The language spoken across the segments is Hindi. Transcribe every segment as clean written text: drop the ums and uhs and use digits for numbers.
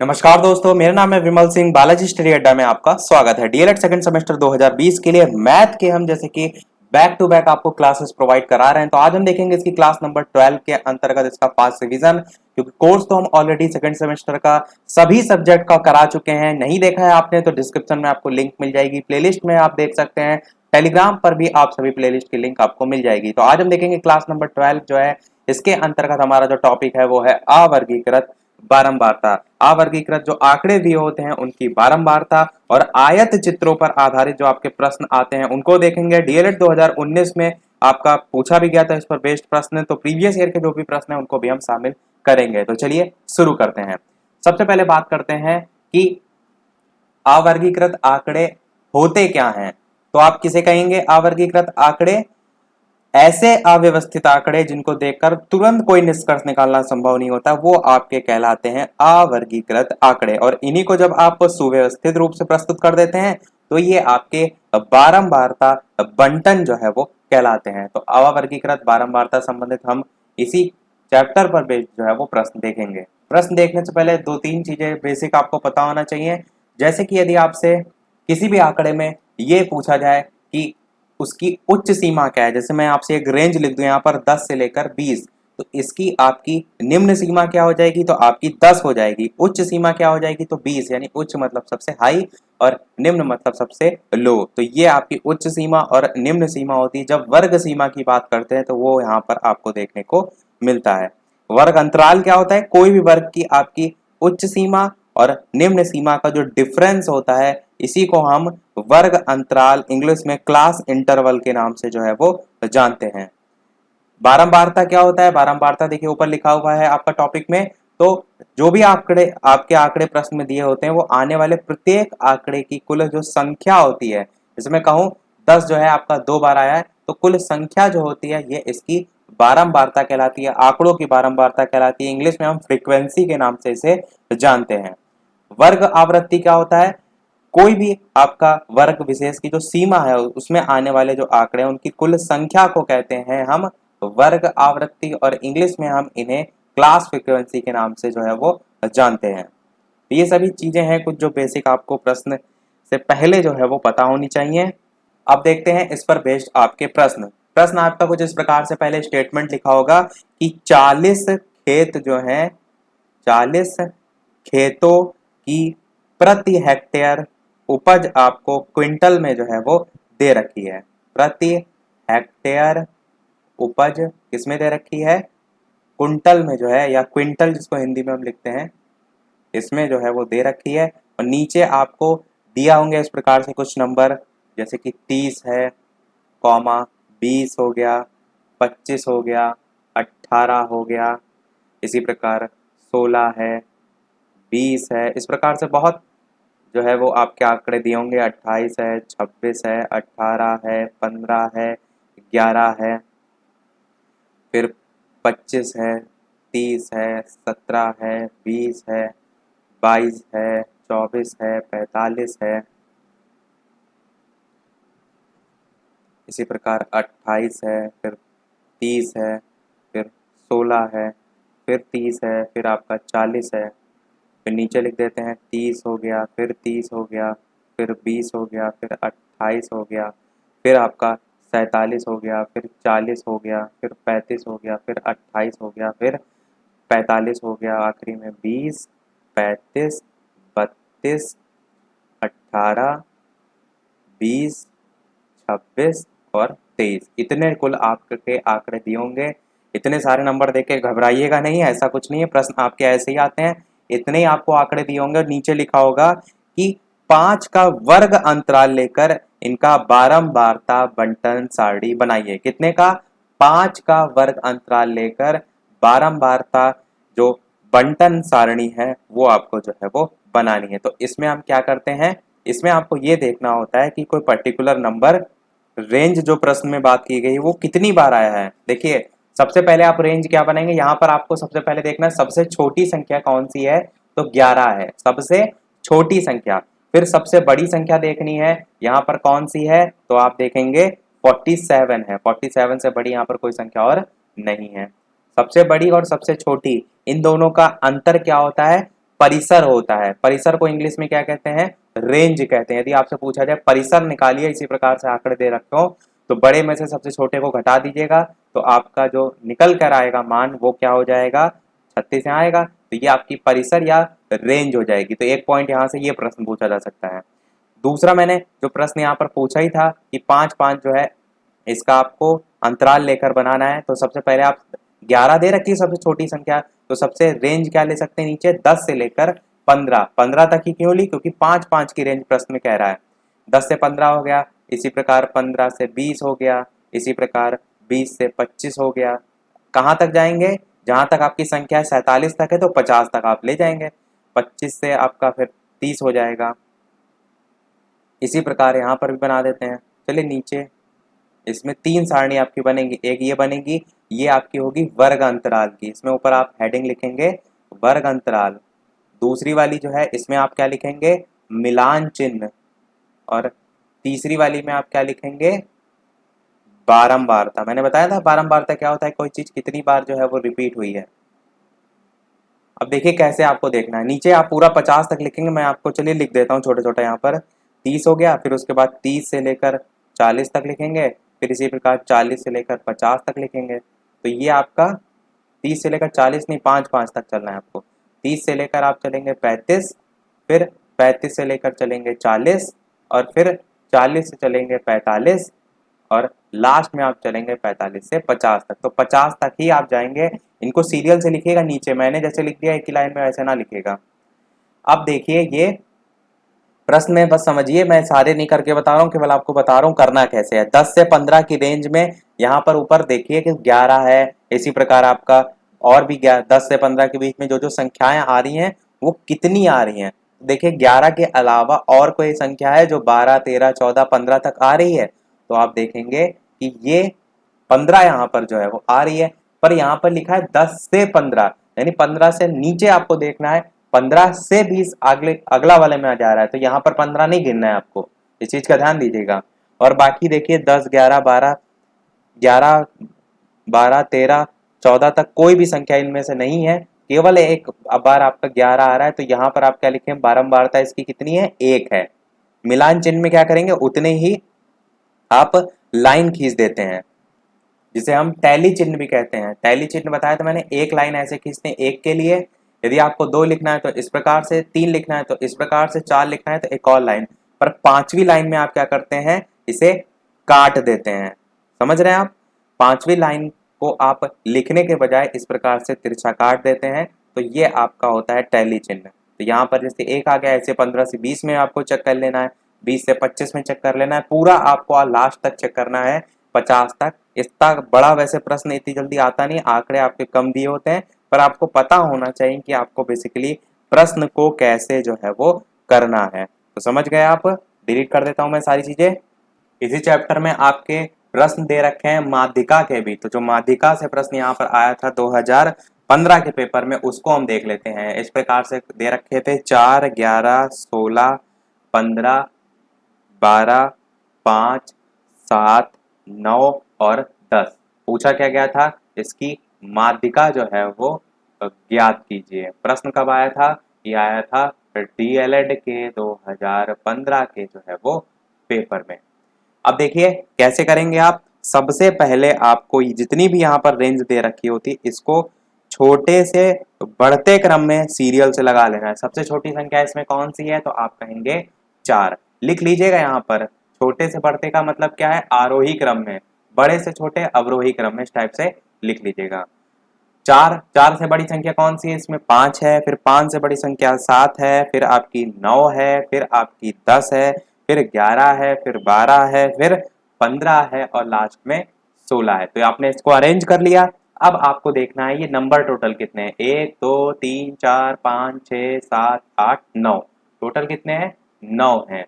नमस्कार दोस्तों, मेरा नाम है विमल सिंह। बालाजी स्टडी अड्डा में आपका स्वागत है। डीएलएड सेकंड सेमेस्टर 2020 के लिए मैथ के हम जैसे कि बैक टू बैक आपको क्लासेस प्रोवाइड करा रहे हैं। तो आज हम देखेंगे इसकी क्लास नंबर 12 के अंतर्गत इसका फास्ट रिवीजन, क्योंकि कोर्स तो हम ऑलरेडी सेकंड सेमेस्टर का सभी सब्जेक्ट का करा चुके हैं। नहीं देखा है आपने तो डिस्क्रिप्शन में आपको लिंक मिल जाएगी, प्लेलिस्ट में आप देख सकते हैं, टेलीग्राम पर भी आप सभी प्लेलिस्ट की लिंक आपको मिल जाएगी। तो आज हम देखेंगे क्लास नंबर 12 जो है, इसके अंतर्गत हमारा जो टॉपिक है वो है अवर्गीकृत बारंबारता। अवर्गीकृत जो आंकड़े दिए होते हैं उनकी बारंबारता और आयत चित्रों पर आधारित जो आपके प्रश्न आते हैं उनको देखेंगे। डीएलएड 2019 में आपका पूछा भी गया था इस पर बेस्ड प्रश्न, तो प्रीवियस ईयर के जो भी प्रश्न हैं उनको भी हम शामिल करेंगे। तो चलिए शुरू करते हैं। सबसे पहले बात करते हैं कि अवर्गीकृत आंकड़े होते क्या हैं। तो आप किसे कहेंगे अवर्गीकृत आंकड़े? ऐसे अव्यवस्थित आंकड़े जिनको देखकर तुरंत कोई निष्कर्ष निकालना संभव नहीं होता, वो आपके कहलाते हैं अवर्गीकृत आंकड़े। और इन्हीं को जब आप सुव्यवस्थित रूप से प्रस्तुत कर देते हैं तो ये आपके बारंबारता बंटन जो है वो कहलाते हैं। तो अवर्गीकृत बारंबारता संबंधित हम इसी चैप्टर पर बेस्ड जो है वो प्रश्न देखेंगे। प्रश्न देखने से पहले दो तीन चीजें बेसिक आपको पता होना चाहिए। जैसे कि यदि आपसे किसी भी आंकड़े में ये पूछा जाए कि उसकी उच्च सीमा क्या है, जैसे मैं आपसे एक रेंज लिख दूं यहाँ पर 10 से लेकर 20, तो इसकी आपकी निम्न सीमा क्या हो जाएगी? तो आपकी 10 हो जाएगी। उच्च सीमा क्या हो जाएगी? तो 20, यानी उच्च मतलब सबसे हाई और निम्न मतलब सबसे लो। तो ये आपकी उच्च सीमा और निम्न सीमा होती है। जब वर्ग सीमा की बात करते हैं तो वो यहाँ पर आपको देखने को मिलता है। वर्ग अंतराल क्या होता है? कोई भी वर्ग की आपकी उच्च सीमा और निम्न सीमा का जो डिफरेंस होता है इसी को हम वर्ग अंतराल, इंग्लिश में क्लास इंटरवल के नाम से जो है वो जानते हैं। बारंबारता क्या होता है? बारंबारता देखिए ऊपर लिखा हुआ है आपका टॉपिक में। तो जो भी आंकड़े आपके आंकड़े प्रश्न में दिए होते हैं वो आने वाले प्रत्येक आंकड़े की कुल जो संख्या होती है, जैसे मैं कहूं 10 जो है आपका 2 बार आया है, तो कुल संख्या जो होती है ये इसकी बारंबारता कहलाती है, आंकड़ों की बारंबारता कहलाती है। इंग्लिश में हम फ्रीक्वेंसी के नाम से इसे जानते हैं। वर्ग आवृत्ति क्या होता है? कोई भी आपका वर्ग विशेष की जो सीमा है उसमें आने वाले जो आंकड़े हैं उनकी कुल संख्या को कहते हैं हम वर्ग आवृत्ति, और इंग्लिश में हम इन्हें क्लास फ्रीक्वेंसी के नाम से जो है वो जानते हैं। तो ये सभी चीजें हैं कुछ जो बेसिक आपको प्रश्न से पहले जो है वो पता होनी चाहिए। अब देखते हैं इस पर बेस्ड आपके प्रश्न। प्रश्न आपका कुछ इस प्रकार से, पहले स्टेटमेंट लिखा होगा कि 40 खेत जो है, 40 खेतों की प्रति हेक्टेयर उपज आपको क्विंटल में जो है वो दे रखी है। प्रति हेक्टेयर उपज किसमें दे रखी है? कुंटल में जो है, या क्विंटल जिसको हिंदी में हम लिखते हैं, इसमें जो है वो दे रखी है। और नीचे आपको दिया होंगे इस प्रकार से कुछ नंबर, जैसे कि 30 है, कॉमा 20 हो गया, 25 हो गया, 18 हो गया, इसी प्रकार 16 है, 20 है। इस प्रकार से बहुत जो है वो आपके आंकड़े दिए होंगे। 28 है, 26 है, 18 है, 15 है, 11 है, फिर 25 है, 30 है, 17 है, 20 है, 22 है, 24 है, 45 है, इसी प्रकार 28 है, फिर 30 है, फिर 16 है, फिर 30 है, फिर आपका 40 है, फिर नीचे लिख देते हैं 30 हो गया, फिर 30 हो गया, फिर 20 हो गया, फिर 28 हो गया, फिर आपका 47 हो गया, फिर 40 हो गया, फिर 35 हो गया, फिर 28 हो गया, फिर 45 हो गया, आखिरी में 20, 35, 32, 18, 20, 26 और 23। इतने कुल आपके आंकड़े दिए होंगे। इतने सारे नंबर देख के घबराइएगा नहीं, ऐसा कुछ नहीं है, प्रश्न आपके ऐसे ही आते हैं। इतने ही आपको आंकड़े दिए होंगे। नीचे लिखा होगा कि 5 का वर्ग अंतराल लेकर इनका बारंबारता बंटन सारणी बनाइए। कितने का? 5 का वर्ग अंतराल लेकर बारंबारता जो बंटन सारणी है वो आपको जो है वो बनानी है। तो इसमें हम क्या करते हैं, इसमें आपको ये देखना होता है कि कोई पर्टिकुलर नंबर, रेंज जो प्रश्न में बात की गई वो कितनी बार आया है। देखिए सबसे पहले आप रेंज क्या बनाएंगे, यहाँ पर आपको सबसे पहले देखना है सबसे छोटी संख्या कौन सी है, तो 11 है सबसे छोटी संख्या। फिर सबसे बड़ी संख्या देखनी है, यहाँ पर कौन सी है, तो आप देखेंगे 47 है। 47 से बड़ी यहाँ पर कोई संख्या और नहीं है। सबसे बड़ी और सबसे छोटी इन दोनों का अंतर क्या होता है? परिसर होता है। परिसर को इंग्लिश में क्या कहते हैं? रेंज कहते हैं। यदि आपसे पूछा जाए परिसर निकालिए, इसी प्रकार से आंकड़े दे रखे हो, तो बड़े में से सबसे छोटे को घटा दीजिएगा, तो आपका जो निकल कर आएगा मान वो क्या हो जाएगा? 36 यहाँ आएगा। तो ये आपकी परिसर या रेंज हो जाएगी। तो एक पॉइंट यहाँ से ये प्रश्न पूछा जा सकता है। दूसरा मैंने जो प्रश्न यहाँ पर पूछा ही था कि 5-5 जो है इसका आपको अंतराल लेकर बनाना है। तो सबसे पहले आप 11 दे रखी है सबसे छोटी संख्या, तो सबसे रेंज क्या ले सकते हैं नीचे? 10 से लेकर 15। 15 तक ही क्यों ली? क्योंकि 5-5 की रेंज प्रश्न में कह रहा है। 10 से 15 हो गया, इसी प्रकार 15 से 20 हो गया, इसी प्रकार 20 से 25 हो गया। कहाँ तक जाएंगे? जहां तक आपकी संख्या 47 तक है तो 50 तक आप ले जाएंगे। 25 से आपका फिर 30 हो जाएगा। इसी प्रकार यहाँ पर भी बना देते हैं। चलिए नीचे इसमें 3 सारणी आपकी बनेगी। एक ये बनेगी, ये आपकी होगी वर्ग अंतराल की, इसमें ऊपर आप हेडिंग लिखेंगे वर्ग अंतराल। दूसरी वाली जो है इसमें आप क्या लिखेंगे? मिलान चिन्ह। और तीसरी वाली में आप क्या लिखेंगे? बारंबारता। मैंने बताया था बारंबारता क्या होता है, कोई चीज कितनी बार जो है वो रिपीट हुई है। अब देखिए कैसे आपको देखना है। नीचे आप पूरा 50 तक लिखेंगे, मैं आपको चलिए लिख देता हूँ छोटे छोटे। यहाँ पर 30 हो गया, फिर उसके बाद 30 से लेकर 40 तक लिखेंगे, फिर इसी प्रकार 40 से लेकर 50 तक लिखेंगे। तो ये आपका 30 से लेकर 40 नहीं, 5-5 तक चलना है आपको। 30 से लेकर आप चलेंगे 35, फिर 35 से लेकर चलेंगे 40, और फिर 40 से चलेंगे 45, और लास्ट में आप चलेंगे 45 से 50 तक। तो 50 तक ही आप जाएंगे। इनको सीरियल से लिखिएगा, नीचे मैंने जैसे लिख दिया एक ही लाइन में वैसे ना लिखेगा। अब देखिए ये प्रश्न में बस समझिए, मैं सारे नहीं करके बता रहा हूँ, केवल आपको बता रहा हूँ करना कैसे है। 10 से 15 की रेंज में यहाँ पर ऊपर देखिए कि 11 है, इसी प्रकार आपका और भी 10 से 15 के बीच में जो जो संख्याएं आ रही हैं वो कितनी आ रही हैं। देखिए 11 के अलावा और कोई संख्या है जो 12, 13, 14, 15 तक आ रही है, तो आप देखेंगे कि ये 15 यहाँ पर जो है वो आ रही है। पर यहाँ पर लिखा है 10 से 15, यानी 15 से नीचे आपको देखना है। 15 से 20 अगले अगला वाले में आ जा रहा है, तो यहाँ पर 15 नहीं गिनना है आपको, इस चीज का ध्यान दीजिएगा। और बाकी देखिए 10, 11, 12, 11, 12, 13, 14 तक कोई भी संख्या इनमें से नहीं है, केवल एक बार आपका 11 आ रहा है। तो यहाँ पर आप क्या लिखें? बारंबारता इसकी कितनी है? 1 है। मिलान चिन्ह में क्या करेंगे? उतने ही आप लाइन खींच देते हैं, जिसे हम टैली चिन्ह भी कहते हैं। टैली चिन्ह बताया तो मैंने, एक लाइन ऐसे खींचते हैं एक के लिए। यदि आपको 2 लिखना है तो इस प्रकार से, 3 लिखना है तो इस प्रकार से, 4 लिखना है तो एक और लाइन। पर 5वीं लाइन में आप क्या करते हैं? इसे काट देते हैं। समझ रहे हैं आप? 5वीं लाइन को आप लिखने के बजाय इस प्रकार से तिरछा काट देते हैं, तो ये आपका होता है टैली चिन्ह। तो यहाँ पर जैसे 1 आ गया, ऐसे 15 से 20 में आपको चेक कर लेना है, 20 से 25 में चेक कर लेना है, पूरा आपको लास्ट तक चेक करना है, 50 तक। इतना बड़ा वैसे प्रश्न इतनी जल्दी आता नहीं, आंकड़े आपके कम दिए होते हैं, पर आपको पता होना चाहिए कि आपको बेसिकली प्रश्न को कैसे जो है वो करना है। तो समझ गए आप? डिलीट कर देता हूं मैं सारी चीजें। इसी चैप्टर में आपके प्रश्न दे रखे हैं माध्यिका के भी, तो जो माध्यिका से प्रश्न यहाँ पर आया था 2015 के पेपर में, उसको हम देख लेते हैं। इस प्रकार से दे रखे थे 4, 11, 16, 15, 12, 5, 7, 9 और 10। पूछा क्या गया था? इसकी माध्यिका जो है वो ज्ञात कीजिए। प्रश्न कब आया था? ये आया था डीएलएड के 2015 के जो है वो पेपर में। अब देखिए कैसे करेंगे आप। सबसे पहले आपको जितनी भी यहाँ पर रेंज दे रखी होती, इसको छोटे से बढ़ते क्रम में सीरियल से लगा लेना है। सबसे छोटी संख्या इसमें कौन सी है? तो आप कहेंगे 4। लिख लीजिएगा यहाँ पर। छोटे से बढ़ते का मतलब क्या है? आरोही क्रम में, बड़े से छोटे अवरोही क्रम में, इस टाइप से लिख लीजिएगा। 4, 4 से बड़ी संख्या कौन सी है? इसमें 5 है, फिर 5 से बड़ी संख्या 7 है, फिर आपकी 9 है, फिर आपकी 10 है, फिर 11 है, फिर 12 है, फिर 15 है, और लास्ट में 16 है। तो आपने इसको अरेंज कर लिया। अब आपको देखना है ये नंबर टोटल कितने हैं। 1, 2, 3, 4, 5, 6, 7, 8, 9। टोटल कितने हैं? 9 है।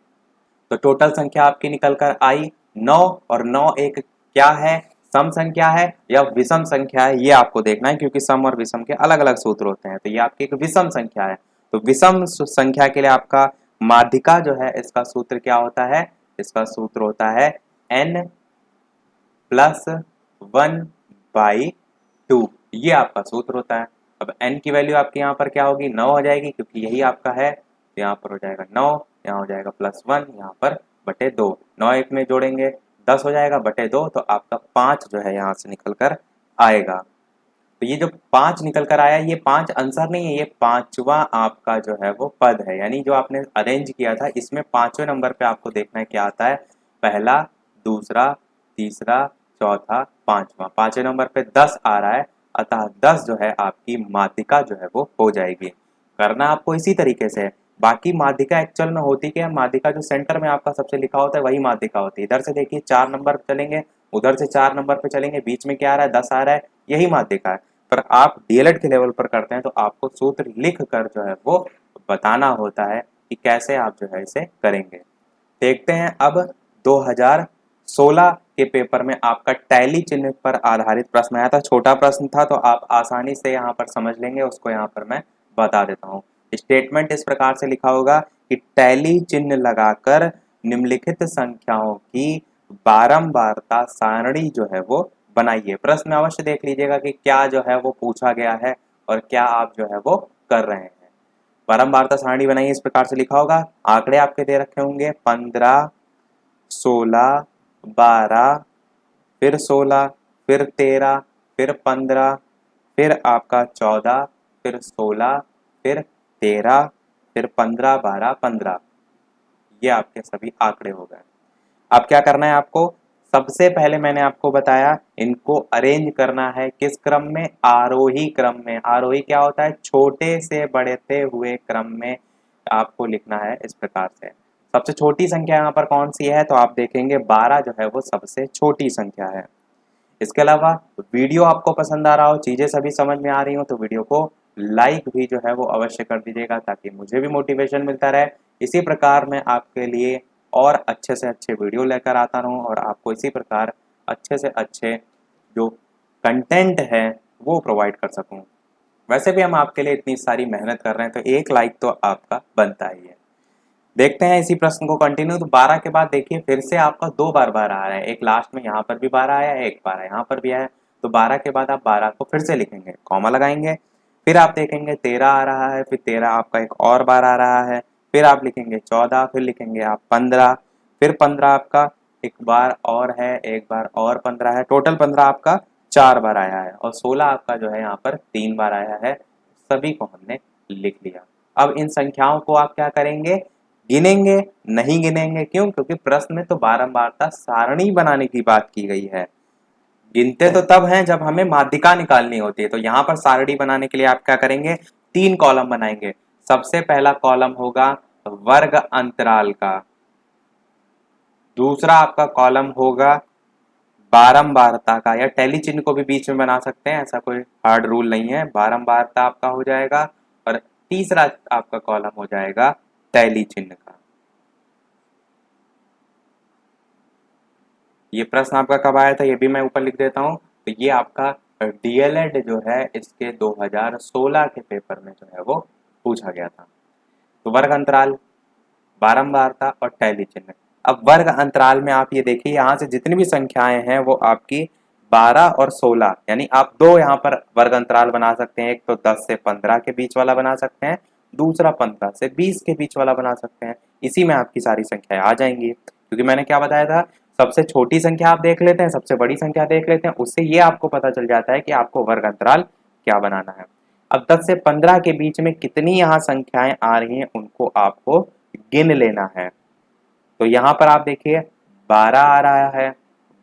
तो टोटल संख्या आपकी निकल कर आई 9। और 9 एक क्या है? सम संख्या है या विषम संख्या है, ये आपको देखना है, क्योंकि सम और विषम के अलग अलग सूत्र होते हैं। तो ये आपकी एक विषम संख्या है। तो विषम संख्या के लिए आपका माध्यिका जो है, इसका सूत्र क्या होता है? इसका सूत्र होता है n+1/2। ये आपका सूत्र होता है। अब n की वैल्यू आपके यहाँ पर क्या होगी, 9 हो जाएगी, क्योंकि यही आपका है। तो यहाँ पर हो जाएगा 9, यहाँ हो जाएगा +1, यहाँ पर बटे 2, 9 एक में जोड़ेंगे 10 हो जाएगा बटे 2, तो आपका 5 जो है यहाँ से निकल कर आएगा। तो ये जो 5 निकल कर आया, ये 5 आंसर नहीं है, ये पांचवा आपका जो है वो पद है। यानी जो आपने अरेंज किया था इसमें पांचवें नंबर पे आपको देखना है क्या आता है, पहला, दूसरा, तीसरा, चौथा, पांचवा। पांचवें नंबर पे 10 आ रहा है, अतः 10 जो है आपकी माध्यिका जो है वो हो जाएगी। करना आपको इसी तरीके से है। बाकी माध्यिका एक्चुअल में होती क्या है, माध्यिका जो सेंटर में आपका सबसे लिखा होता है वही माध्यिका होती है। इधर से देखिए 4 नंबर पे चलेंगे, उधर से 4 नंबर पे चलेंगे, बीच में क्या आ रहा है, 10 आ रहा है, यही माध्यिका है। पर आप डीएलएड के लेवल पर करते हैं तो आपको सूत्र लिख कर जो है वो बताना होता है कि कैसे आप जो है इसे करेंगे। देखते हैं अब 2016 के पेपर में आपका टैली चिन्ह पर आधारित प्रश्न आया था। छोटा प्रश्न था तो आप आसानी से यहाँ पर समझ लेंगे, उसको यहाँ पर मैं बता देता हूँ। स्टेटमेंट इस प्रकार से लिखा होगा कि टैली चिन्ह लगाकर निम्नलिखित संख्याओं की बारंबारता सारणी जो है वो बनाइए। प्रश्न अवश्य देख लीजिएगा कि क्या जो है वो पूछा गया है और क्या आप जो है वो कर रहे हैं। बारंबारता सारणी बनाइए, इस प्रकार से लिखा होगा। आंकड़े आपके दे रखे होंगे 15, 16, 12, फिर 16, फिर 13, फिर 15, फिर आपका 14, फिर 16, फिर 13, फिर 15, 12, 15। ये आपके सभी आंकड़े हो गए। अब क्या करना है आपको, सबसे पहले मैंने आपको बताया इनको अरेंज करना है किस क्रम में, आरोही क्रम में। आरोही क्या होता है, छोटे से बढ़ते हुए क्रम में आपको लिखना है इस प्रकार से। सबसे छोटी संख्या यहाँ पर कौन सी है, तो आप देखेंगे 12 जो है वो सबसे छोटी संख्या है। इसके अलावा वीडियो आपको पसंद आ रहा हो, चीज़ें सभी समझ में आ रही हो, तो वीडियो को लाइक भी जो है वो अवश्य कर दीजिएगा ताकि मुझे भी मोटिवेशन मिलता रहे। इसी प्रकार मैं आपके लिए और अच्छे से अच्छे वीडियो लेकर आता रहूँ और आपको इसी प्रकार अच्छे से अच्छे जो कंटेंट है वो प्रोवाइड कर सकूँ। वैसे भी हम आपके लिए इतनी सारी मेहनत कर रहे हैं तो एक लाइक तो आपका बनता ही है। देखते हैं इसी प्रश्न को कंटिन्यू। तो 12 के बाद देखिए फिर से आपका 2 बार 12 आ रहा है, एक लास्ट में यहाँ पर भी 12 आया है, एक 12 यहाँ पर भी आया है। तो 12 के बाद आप 12 को फिर से लिखेंगे, कॉमा लगाएंगे, फिर आप देखेंगे 13 आ रहा है, फिर 13 आपका एक और बार आ रहा है, फिर आप लिखेंगे 14, फिर लिखेंगे आप 15, फिर 15 आपका एक बार और है, एक बार और 15 है, टोटल 15 आपका 4 बार आया है, और 16 आपका जो है यहाँ पर 3 बार आया है। सभी को हमने लिख लिया। अब इन संख्याओं को आप क्या करेंगे, गिनेंगे नहीं, गिनेंगे क्यों, क्योंकि प्रश्न में तो बारंबारता सारणी बनाने की बात की गई है। गिनते तो तब हैं जब हमें माध्यिका निकालनी होती है। तो यहाँ पर सारणी बनाने के लिए आप क्या करेंगे, 3 कॉलम बनाएंगे। सबसे पहला कॉलम होगा वर्ग अंतराल का, दूसरा आपका कॉलम होगा बारंबारता का, या टैली चिन्ह को भी बीच में बना सकते हैं, ऐसा कोई हार्ड रूल नहीं है। बारंबारता आपका हो जाएगा, और तीसरा आपका कॉलम हो जाएगा टैली चिन्ह का। ये प्रश्न आपका कब आया था ये भी मैं ऊपर लिख देता हूँ। तो ये आपका डीएलएड जो है इसके 2016 के पेपर में जो है वो पूछा गया था। तो वर्ग अंतराल, बारंबारता और टैली चिन्ह। अब वर्ग अंतराल में आप ये देखिए यहाँ से जितनी भी संख्याएं हैं वो आपकी 12 और 16, यानी आप दो यहाँ पर वर्ग अंतराल बना सकते हैं। एक तो 10 से 15 के बीच वाला बना सकते हैं, दूसरा 15 से 20 के बीच वाला बना सकते हैं। इसी में आपकी सारी संख्याएं आ जाएंगी, क्योंकि मैंने क्या बताया था, सबसे छोटी संख्या आप देख लेते हैं, सबसे बड़ी संख्या देख लेते हैं, उससे ये आपको पता चल जाता है कि आपको वर्ग अंतराल क्या बनाना है। अब 10 से 15 के बीच में कितनी यहाँ संख्याएं आ रही हैं उनको आपको गिन लेना है। तो यहाँ पर आप देखिए 12 आ रहा है,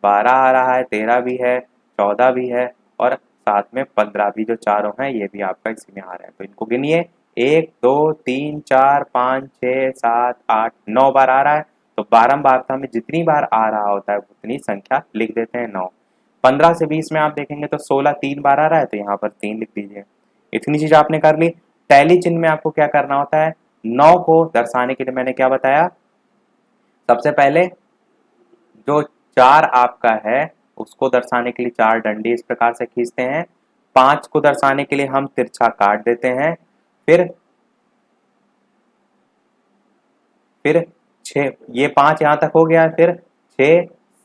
12 आ रहा है, 13 भी है, 14 भी है, और साथ में 15 भी, जो चारों हैं ये भी आपका इसी में आ रहा है। तो इनको गिनिए, 1 2 3 4 5 6 7 8 9 बार आ रहा है। तो बारंबारता में जितनी बार आ रहा होता है उतनी संख्या लिख देते हैं 9। 15 से 20 में आप देखेंगे तो 16 3 बार आ रहा है, तो यहाँ पर 3 लिख दीजिए। इतनी चीज आपने कर ली। टैली चिन्ह में आपको क्या करना होता है, 9 को दर्शाने के लिए मैंने क्या बताया, सबसे पहले जो 4 आपका है उसको दर्शाने के लिए 4 डंडे इस प्रकार से खींचते हैं। 5 को दर्शाने के लिए हम तिरछा काट देते हैं। फिर 6, ये 5 यहाँ तक हो गया। फिर 6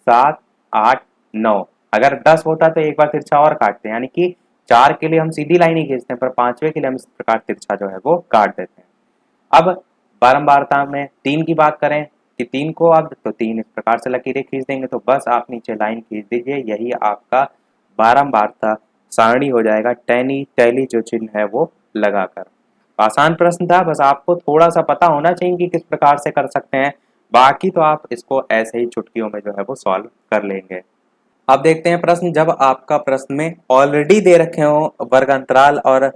7 8 9, अगर 10 होता तो एक बार तिरछा और काटते हैं, यानी कि 4 के लिए हम सीधी लाइन ही खींचते हैं, पर 5वें के लिए हम इस प्रकार तिरछा जो है वो काट देते हैं। अब बारंबारता में 3 की बात करें कि 3 को अब तो 3 इस प्रकार से लकीरें खींच देंगे, तो बस आप नीचे लाइन खींच दीजिए, यही आपका बारंबारता सारणी हो जाएगा, टैनी टैली जो चिन्ह है वो लगाकर। आसान प्रश्न था, बस आपको थोड़ा सा पता होना चाहिए कि किस प्रकार से कर सकते हैं, बाकी तो आप इसको ऐसे ही चुटकियों में जो है वो सॉल्व कर लेंगे। अब देखते हैं प्रश्न, जब आपका प्रश्न में ऑलरेडी दे रखे हो वर्ग अंतराल और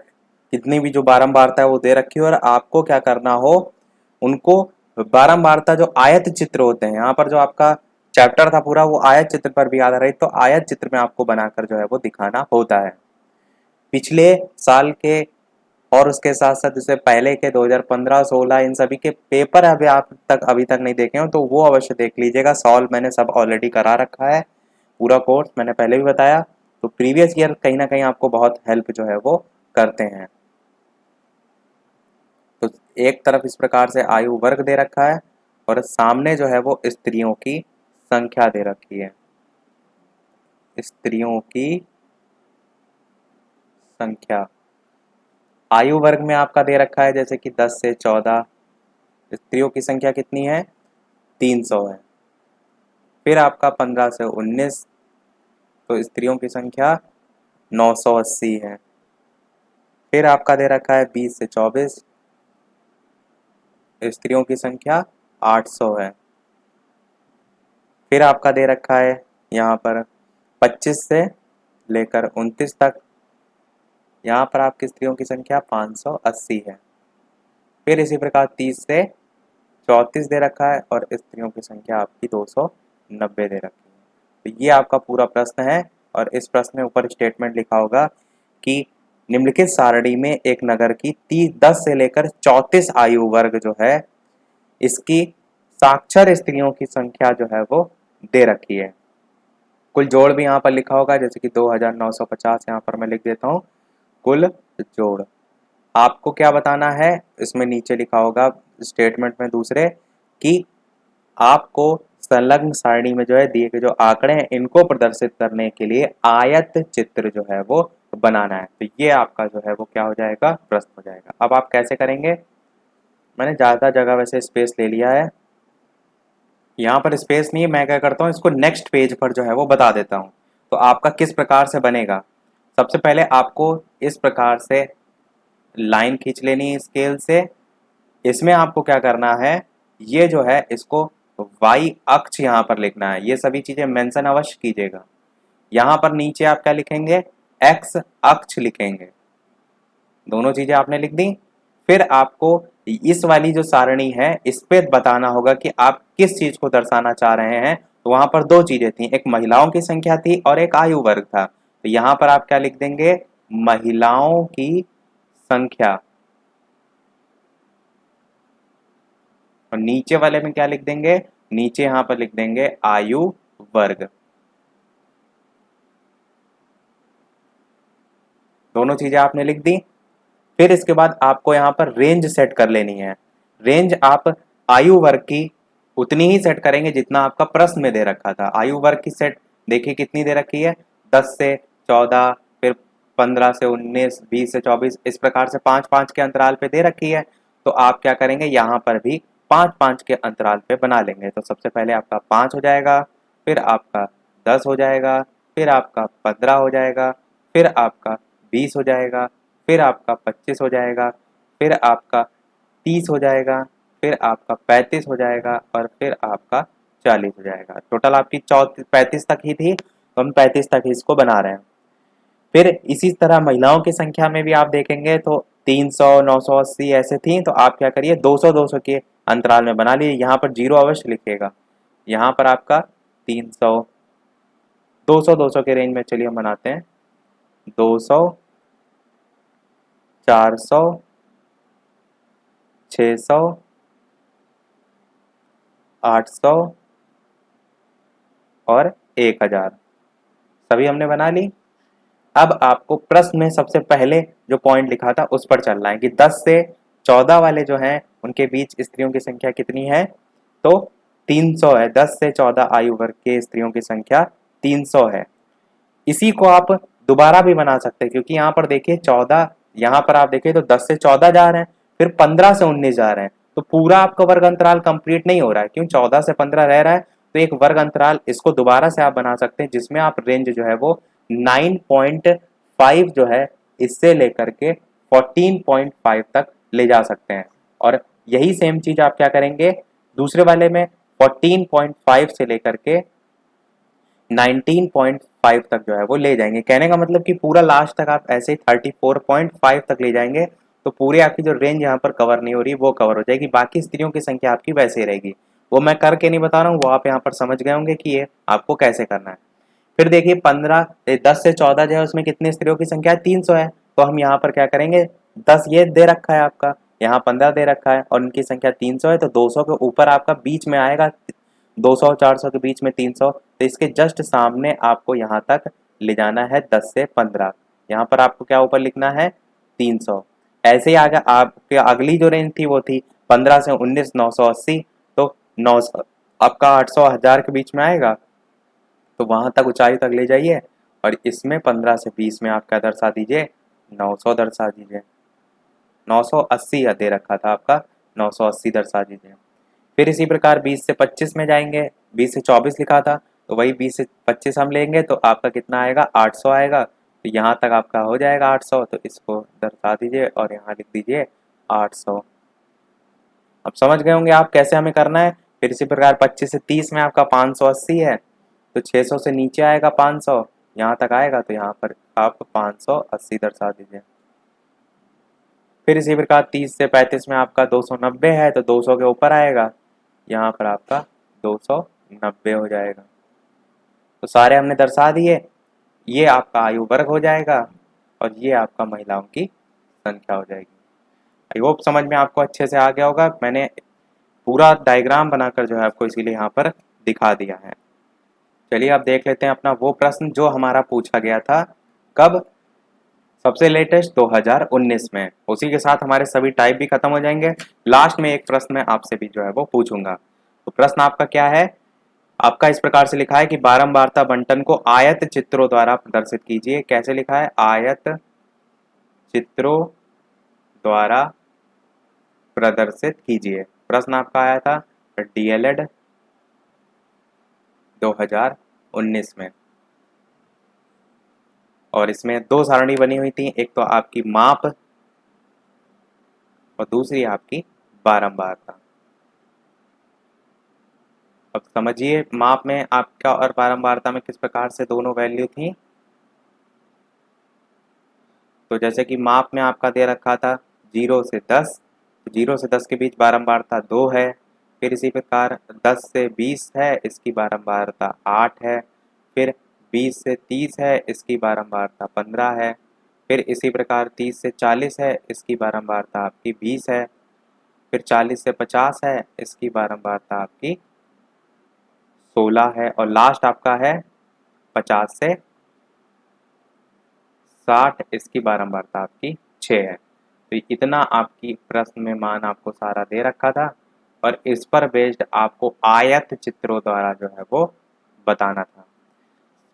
कितनी भी जो बारंबारता है वो दे रखी हो, और आपको क्या करना हो, उनको बारंबारता जो आयत चित्र होते हैं, यहाँ पर जो आपका चैप्टर था पूरा वो आयत चित्र पर भी आधारित, तो आयत चित्र में आपको बनाकर जो है वो दिखाना होता है। पिछले साल के और उसके साथ साथ इससे पहले के 2015-16 इन सभी के पेपर अभी तक नहीं देखे हो तो वो अवश्य देख लीजिएगा। सॉल्व मैंने सब ऑलरेडी करा रखा है, पूरा कोर्स मैंने पहले भी बताया, तो प्रीवियस ईयर कहीं ना कहीं आपको बहुत हेल्प जो है वो करते हैं। तो एक तरफ इस प्रकार से आयु वर्ग दे रखा है और सामने जो है वो स्त्रियों की संख्या दे रखी है, स्त्रियों की संख्या। आयु वर्ग में आपका दे रखा है जैसे कि 10 से 14, स्त्रियों की संख्या कितनी है, 300 है। फिर आपका 15 से 19, तो स्त्रियों की संख्या 980 है। फिर आपका दे रखा है 20 से 24, स्त्रियों की संख्या 800 है। फिर आपका दे रखा है यहाँ पर 25 से लेकर 29 तक, यहाँ पर आपकी स्त्रियों की संख्या 580 है। फिर इसी प्रकार 30 से 34 दे रखा है और स्त्रियों की संख्या आपकी 290 दे रखी है। तो ये आपका पूरा प्रश्न है, और इस प्रश्न में ऊपर स्टेटमेंट लिखा होगा कि निम्नलिखित सारणी में एक नगर की 10 से लेकर 34 आयु वर्ग जो है, इसकी साक्षर स्त्रियों की संख्या जो है वो दे रखी है। कुल जोड़ भी यहाँ पर लिखा होगा, जैसे कि 2950 यहाँ पर मैं लिख देता हूँ कुल जोड़। आपको क्या बताना है, इसमें नीचे लिखा होगा स्टेटमेंट में दूसरे कि आपको संलग्न सारणी में जो है दिए गए जो आंकड़े हैं इनको प्रदर्शित करने के लिए आयत चित्र जो है वो बनाना है। तो ये आपका जो है वो क्या हो जाएगा, प्रश्न हो जाएगा। अब आप कैसे करेंगे, मैंने ज़्यादा जगह वैसे स्पेस ले लिया है, यहाँ पर स्पेस नहीं है, मैं क्या करता हूँ इसको नेक्स्ट पेज पर जो है वो बता देता हूँ। तो आपका किस प्रकार से बनेगा, सबसे पहले आपको इस प्रकार से लाइन खींच लेनी है स्केल से। इसमें आपको क्या करना है, ये जो है इसको y अक्ष यहाँ पर लिखना है, ये सभी चीजें मेंशन अवश्य कीजिएगा। यहाँ पर नीचे आप क्या लिखेंगे, x अक्ष लिखेंगे, दोनों चीजें आपने लिख दी। फिर आपको इस वाली जो सारणी है इस पे बताना होगा कि आप किस चीज को दर्शाना चाह रहे हैं। तो वहां पर दो चीजें थी, एक महिलाओं की संख्या थी और एक आयु वर्ग था। तो यहाँ पर आप क्या लिख देंगे, महिलाओं की संख्या, और नीचे वाले में क्या लिख देंगे, नीचे यहां पर लिख देंगे आयु वर्ग। दोनों चीजें आपने लिख दी। फिर इसके बाद आपको यहां पर रेंज सेट कर लेनी है। रेंज आप आयु वर्ग की उतनी ही सेट करेंगे जितना आपका प्रश्न में दे रखा था। आयु वर्ग की सेट देखिए कितनी दे रखी है, 10 से 14, फिर 15 से 19, 20 से 24, इस प्रकार से 5-5 के अंतराल पे दे रखी है। तो आप क्या करेंगे, यहाँ पर भी 5-5 के अंतराल पे बना लेंगे। तो सबसे पहले आपका 5 हो जाएगा, फिर आपका 10 हो जाएगा, फिर आपका 15 हो जाएगा, फिर आपका 20 हो जाएगा, फिर आपका 25 हो जाएगा, फिर आपका 30 हो जाएगा, फिर आपका 35 हो जाएगा, और फिर आपका 40 हो जाएगा। टोटल आपकी 35 तक ही थी, तो हम 35 तक ही इसको बना रहे हैं। फिर इसी तरह महिलाओं की संख्या में भी आप देखेंगे तो 300, 980 ऐसे थी। तो आप क्या करिए, 200-200 के अंतराल में बना लीजिए। यहाँ पर जीरो अवश्य लिखिएगा। यहाँ पर आपका 300, 200-200 के रेंज में चलिए हम बनाते हैं, 200, 400, 600, 800 और 1000, सभी हमने बना ली। अब आपको प्रश्न में सबसे पहले जो पॉइंट लिखा था उस पर चलना है कि 10 से 14 वाले जो हैं उनके बीच स्त्रियों की संख्या कितनी है, तो 300 है। 10 से 14 आयु वर्ग के स्त्रियों की संख्या 300 है। इसी को आप दोबारा भी बना सकते हैं, क्योंकि यहाँ पर देखिए 14, यहाँ पर आप देखिए तो 10 से 14 जा रहे हैं, फिर 15 से 19 जा रहे हैं, तो पूरा आपका वर्ग अंतराल कंप्लीट नहीं हो रहा है, क्यों 14 से 15 रह रहा है। तो एक वर्ग अंतराल इसको दोबारा से आप बना सकते हैं, जिसमें आप रेंज जो है वो 9.5 जो है इससे लेकर के 14.5 तक ले जा सकते हैं। और यही सेम चीज आप क्या करेंगे दूसरे वाले में, 14.5 से लेकर के 19.5 तक जो है वो ले जाएंगे। कहने का मतलब कि पूरा लास्ट तक आप ऐसे ही 34.5 तक ले जाएंगे, तो पूरी आपकी जो रेंज यहाँ पर कवर नहीं हो रही वो कवर हो जाएगी। बाकी स्त्रियों की संख्या आपकी वैसे ही रहेगी, वो मैं करके नहीं बता रहा हूँ, वो आप यहाँ पर समझ गए होंगे कि ये आपको कैसे करना है। फिर देखिए 10 से 14 जो है उसमें कितनी स्त्रियों की संख्या है, 300 है। तो हम यहाँ पर क्या करेंगे, 10 ये दे रखा है आपका, यहाँ 15 दे रखा है और उनकी संख्या 300 है, तो 200 के ऊपर आपका बीच में आएगा 200 और 400 के बीच में 300, तो इसके जस्ट सामने आपको यहाँ तक ले जाना है 10 से 15। यहाँ पर आपको क्या ऊपर लिखना है 300। ऐसे ही आगे आपके अगली जो रेंज थी वो थी 15 से 19 980, तो 900 आपका 800 1000 के बीच में आएगा, तो वहां तक ऊंचाई तक ले जाइए। और इसमें 15 से 20 में आप क्या दर्शा दीजिए, 900 दर्शा दीजिए। 980 दे रखा था आपका, 980 दर्शा दीजिए। फिर इसी प्रकार 20 से 25 में जाएंगे, 20 से 24 लिखा था, तो वही 20 से 25 हम लेंगे तो आपका कितना आएगा 800 आएगा, तो यहाँ तक आपका हो जाएगा 800, तो इसको दर्शा दीजिए और यहाँ लिख दीजिए 800। अब समझ गए होंगे आप कैसे हमें करना है। फिर इसी प्रकार 25 से 30 में आपका 580 है, तो 600 से नीचे आएगा 500, यहाँ तक आएगा तो यहाँ पर आप 580 दर्शा दीजिए। फिर इसी प्रकार 30 से 35 में आपका 290 है, तो 200 के ऊपर आएगा, यहाँ पर आपका 290 हो जाएगा। तो सारे हमने दर्शा दिए, ये आपका आयु वर्ग हो जाएगा और ये आपका महिलाओं की संख्या हो जाएगी। आई होप समझ में आपको अच्छे से आ गया होगा, मैंने पूरा डायग्राम बनाकर जो है आपको इसीलिए यहाँ पर दिखा दिया है। चलिए अब देख लेते हैं अपना वो प्रश्न जो हमारा पूछा गया था कब, सबसे लेटेस्ट 2019 में। उसी के साथ हमारे सभी टाइप भी खत्म हो जाएंगे। लास्ट में एक प्रश्न मैं आपसे भी जो है वो पूछूंगा। तो प्रश्न आपका क्या है, आपका इस प्रकार से लिखा है कि बारंबारता बंटन को आयत चित्रों द्वारा प्रदर्शित कीजिए। कैसे लिखा है, आयत चित्रों द्वारा प्रदर्शित कीजिए। प्रश्न आपका आया था डीएलएड 2019 में, और इसमें दो सारणी बनी हुई थी, एक तो आपकी माप और दूसरी आपकी बारंबारता। अब समझिए माप में आपका और बारंबारता में किस प्रकार से दोनों वैल्यू थी। तो जैसे कि माप में आपका दे रखा था 0 से 10, 0 से 10 के बीच बारंबारता 2 है। फिर इसी प्रकार 10 से 20 है, इसकी बारंबारता 8 है। फिर 20 से 30 है, इसकी बारंबारता 15 है। फिर इसी प्रकार 30 से 40 है, इसकी बारंबारता आपकी 20 है। फिर 40 से 50 है, इसकी बारंबारता आपकी 16 है। और लास्ट आपका है 50 से 60, इसकी बारंबारता आपकी 6 है। तो इतना आपकी प्रश्न में मान आपको सारा दे रखा था, और इस पर बेस्ड आपको आयत चित्रों द्वारा जो है वो बताना था।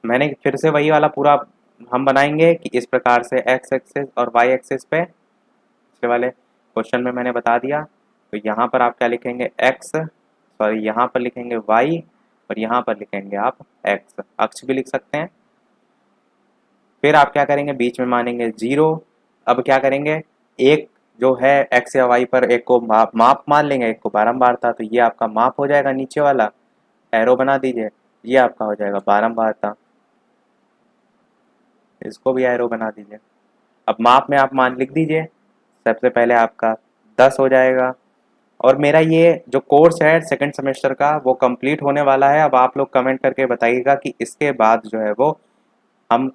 मैंने फिर से वही वाला पूरा हम बनाएंगे कि इस प्रकार से एक्स एक्सिस और वाई एक्सिस पे पिछले वाले क्वेश्चन में मैंने बता दिया। तो यहाँ पर आप क्या लिखेंगे एक्स, सॉरी यहाँ पर लिखेंगे वाई, और यहाँ पर लिखेंगे आप एक्स, अक्ष भी लिख सकते हैं। फिर आप क्या करेंगे, बीच में मानेंगे 0। अब क्या करेंगे, एक जो है एक्स या वाई पर एक को माप मान लेंगे, एक को बारंबारता, तो ये आपका माप हो जाएगा, नीचे वाला एरो बना दीजिए, ये आपका हो जाएगा बारंबारता, इसको भी एरो बना दीजिए। अब माप में आप मान लिख दीजिए, सबसे पहले आपका 10 हो जाएगा। और मेरा ये जो कोर्स है सेकंड सेमेस्टर का वो कंप्लीट होने वाला है। अब आप लोग कमेंट करके बताइएगा कि इसके बाद जो है वो हम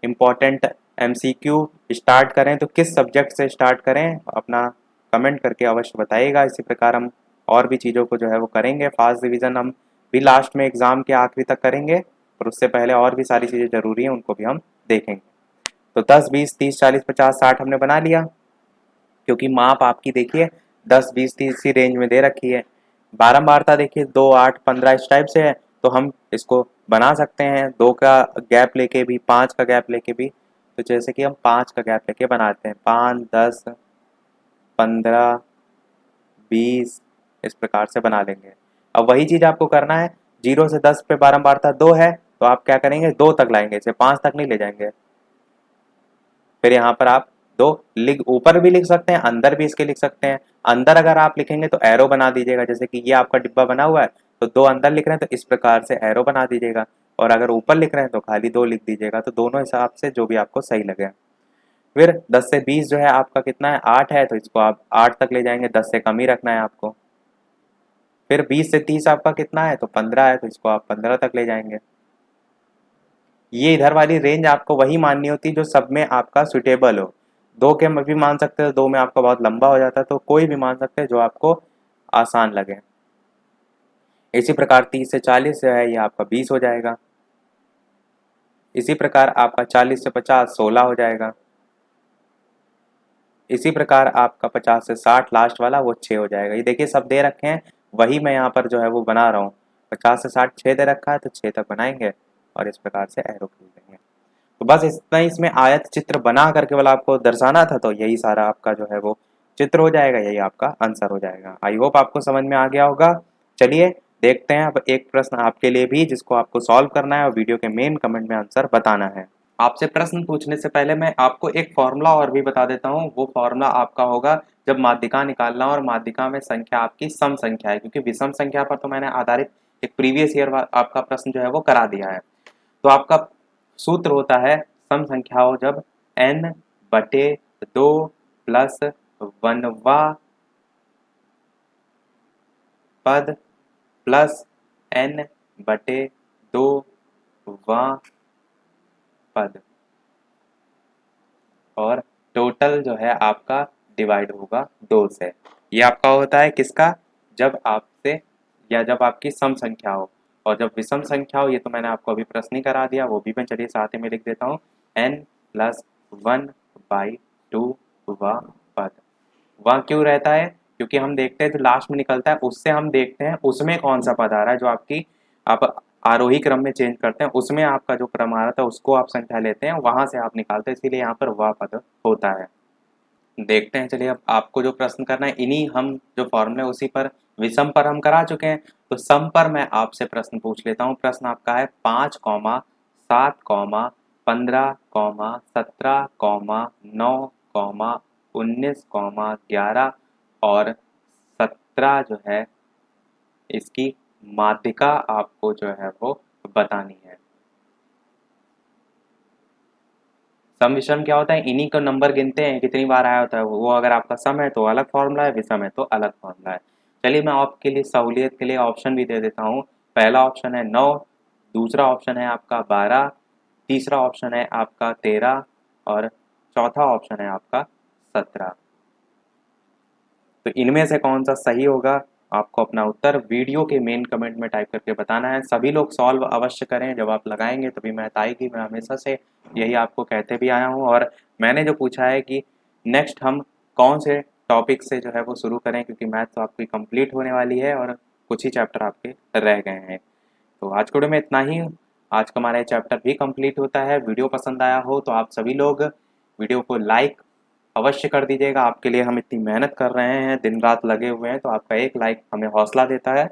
इम्पॉर्टेंट एमसीक्यू स्टार्ट करें तो किस सब्जेक्ट से स्टार्ट करें, अपना कमेंट करके अवश्य बताइएगा। इसी प्रकार हम और भी चीज़ों को जो है वो करेंगे। फास्ट रिवीजन हम भी लास्ट में एग्ज़ाम के आखिरी तक करेंगे, और उससे पहले और भी सारी चीज़ें ज़रूरी हैं उनको भी हम देखेंगे। तो 10 20 30 40 50 60 हमने बना लिया, क्योंकि माप आपकी देखिए 10 20 30 की रेंज में दे रखी है। बारंबारता देखिए 2 8 15 इस टाइप से है, तो हम इसको बना सकते हैं 2 का गैप लेके भी, 5 का गैप लेके भी। तो जैसे कि हम 5 का गैप लेके बनाते हैं, 5, 10, 15, 20 इस प्रकार से बना लेंगे। अब वही चीज़ आपको करना है, 0 से 10 पे बारंबारता 2 है तो आप क्या करेंगे, 2 तक लाएंगे, इसे 5 तक नहीं ले जाएंगे। फिर यहाँ पर आप 2 लिख, ऊपर भी लिख सकते हैं, अंदर भी इसके लिख सकते हैं। अंदर अगर आप लिखेंगे तो एरो बना दीजिएगा, जैसे कि ये आपका डिब्बा बना हुआ है तो 2 अंदर लिख रहे हैं तो इस प्रकार से एरो बना दीजिएगा, और अगर ऊपर लिख रहे हैं तो खाली 2 लिख दीजिएगा। तो दोनों हिसाब से जो भी आपको सही लगे। फिर 10 से 20 जो है आपका कितना है, 8 है, तो इसको आप 8 तक ले जाएंगे, 10 से कम ही रखना है आपको। फिर 20 से 30 आपका कितना है, तो 15 है, तो इसको आप 15 तक ले जाएंगे। ये इधर वाली रेंज आपको वही माननी होती है जो सब में आपका सुटेबल हो। 2 के में भी मान सकते हो, 2 में आपका बहुत लंबा हो जाता है, तो कोई भी मान सकते हैं जो आपको आसान लगे। इसी प्रकार 30 से 40 जो है ये आपका 20 हो जाएगा। इसी प्रकार आपका 40 से 50 16 हो जाएगा। इसी प्रकार आपका 50 से 60 लास्ट वाला वो 6 हो जाएगा। ये देखिए सब दे रखे हैं, वही मैं यहाँ पर जो है वो बना रहा हूँ। 50 से 60 6 दे रखा है तो 6 तक बनाएंगे और इस प्रकार से एरो खींच देंगे। तो बस इतना ही इसमें आयत चित्र बना कर केवल आपको दर्शाना था, तो यही सारा आपका जो है वो चित्र हो जाएगा, यही आपका आंसर हो जाएगा। आई होप आपको समझ में आ गया होगा। चलिए देखते हैं अब एक प्रश्न आपके लिए भी जिसको आपको सॉल्व करना है और वीडियो के मेन कमेंट में आंसर बताना है। आपसे प्रश्न पूछने से पहले मैं आपको एक फॉर्मूला और भी बता देता हूँ। वो फॉर्मूला आपका होगा जब माध्यिका निकालना और माध्यिका में संख्या आपकी सम संख्या है, क्योंकि विषम संख्या पर तो मैंने आधारित एक प्रीवियस ईयर आपका प्रश्न जो है वो करा दिया है। तो आपका सूत्र होता है सम संख्या हो जब n/2 प्लस 1वां पद प्लस n/2वां पद और टोटल जो है आपका डिवाइड होगा 2 से। ये आपका होता है किसका, जब आपसे या जब आपकी सम संख्या हो। और जब विषम संख्या हो, ये तो मैंने आपको अभी प्रश्न ही करा दिया, वो भी मैं चलिए साथ में लिख देता हूँ, n+1/2 वां पद। वहाँ क्यों रहता है, क्योंकि हम देखते हैं जो लास्ट में निकलता है उससे हम देखते हैं उसमें कौन सा पद आ रहा है, जो आपकी आप आरोही क्रम में चेंज करते हैं उसमें आपका जो क्रम आ रहा था उसको आप संख्या लेते हैं, वहां से आप निकालते हैं, इसीलिए यहाँ पर वह पद होता है। देखते हैं, चलिए अब आपको जो प्रश्न करना है, इन्हीं हम जो फॉर्मूले उसी पर विषम पर हम करा चुके हैं, तो सम पर मैं आपसे प्रश्न पूछ लेता हूँ। प्रश्न आपका है 5, 7, 15, 17, 9, 19, 11 और 17 जो है इसकी माध्यिका आपको जो है वो बतानी है। सम विषम क्या होता है, इन्हीं का नंबर गिनते हैं कितनी बार आया होता है, वो अगर आपका सम है तो अलग फॉर्मूला है, विषम है तो अलग फॉर्मूला है। चलिए मैं आपके लिए सहूलियत के लिए ऑप्शन भी दे देता हूँ। पहला ऑप्शन है 9, दूसरा ऑप्शन है आपका 12, तीसरा ऑप्शन है आपका 13 और चौथा ऑप्शन है आपका 17। तो इनमें से कौन सा सही होगा, आपको अपना उत्तर वीडियो के मेन कमेंट में टाइप करके बताना है। सभी लोग सॉल्व अवश्य करें, जब आप लगाएंगे तभी मैथ आएगी। मैं हमेशा से यही आपको कहते भी आया हूँ। और मैंने जो पूछा है कि नेक्स्ट हम कौन से टॉपिक से जो है वो शुरू करें, क्योंकि मैथ तो आपकी कंप्लीट होने वाली है और कुछ ही चैप्टर आपके रह गए हैं। तो आज के वीडियो में इतना ही। आज का हमारा ये चैप्टर भी कंप्लीट होता है। वीडियो पसंद आया हो तो आप सभी लोग वीडियो को लाइक अवश्य कर दीजिएगा। आपके लिए हम इतनी मेहनत कर रहे हैं, दिन रात लगे हुए हैं, तो आपका एक लाइक हमें हौसला देता है।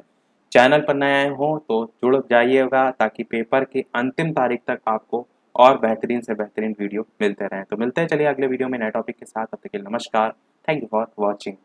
चैनल पर नए आए हो तो जुड़ जाइएगा, ताकि पेपर की अंतिम तारीख तक आपको और बेहतरीन से बेहतरीन वीडियो मिलते रहें। तो मिलते हैं चलिए अगले वीडियो में नए टॉपिक के साथ। तब तक के लिए नमस्कार। Thank you for watching.